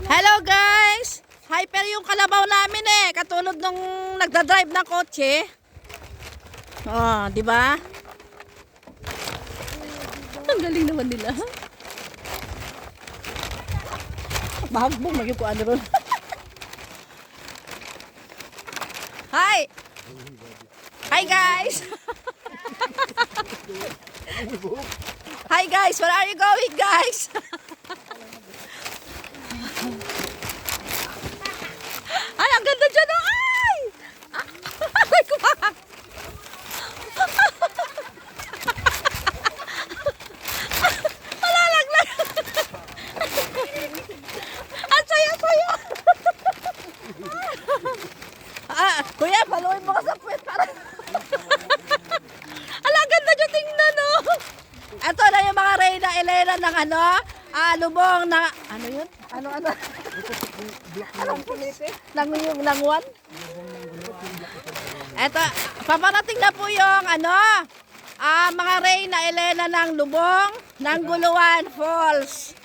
Hello guys! Hyper yung kalabaw namin katulad nung nagda-drive ng kotse. Oh, di ba? Ang galing naman nila. Mahagbong magyuko ano ron. Hi! Hi guys! Hi guys! Where are you going guys? Ay, ang ganda dyan oh! Ay! Ay, kumakak! Malalaglag! Ang saya-saya! Kuya, paluin mo ka sa puwet para... Ala, ganda dyan tingnan oh! Ito na yung mga Reyna Elena ng lubong na... Ano yun? Ano? Anong pulipi? Nangwan? Eto, paparating na po yung mga Reyna Elena ng lubong ng Guluan Falls.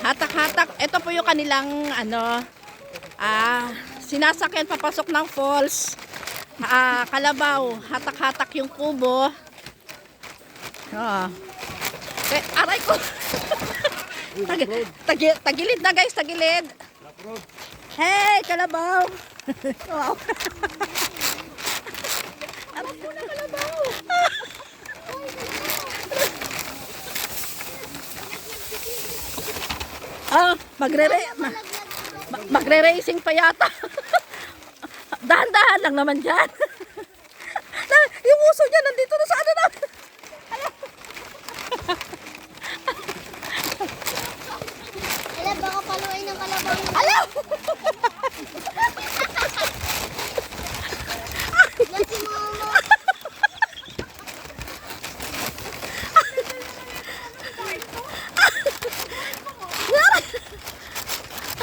Hatak-hatak. Ito po yung kanilang sinasakyan papasok ng falls. Kalabaw. Hatak-hatak yung kubo. Aray ko. Tagilid na guys, tagilid. Hey, kalabaw. Wow. Aray ko na kalabaw. Magre-racing pa yata. Dahan-dahan lang naman dyan. Yung uso niya nandito na sa na. Ala, baka paluin ng kalabaw. Ala! Yan si mama.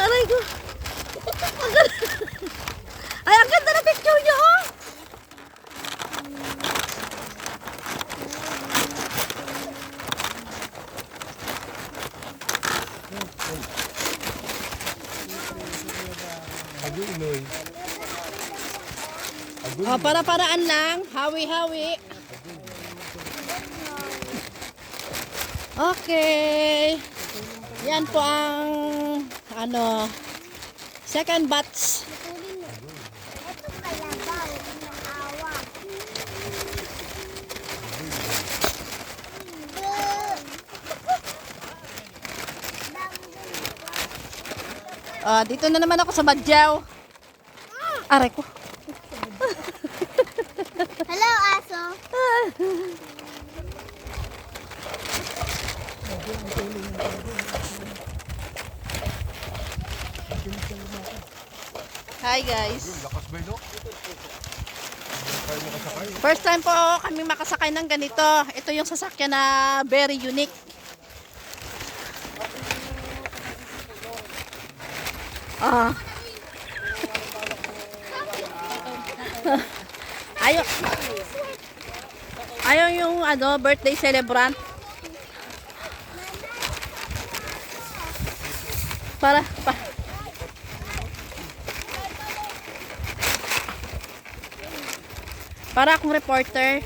Aray ko. Ay, ang ganda na picture niyo oh! Oh, para-paraan lang. Hawi-hawi. Okay. Yan po ang second batch. Ito kalabaw ng awa. Dito na naman ako sa Badyaw. Aray ko. Hello, aso. Hi guys. First time po kami makasakay ng ganito. Ito yung sasakyan na very unique. Ayaw yung birthday celebrant. Para akong reporter.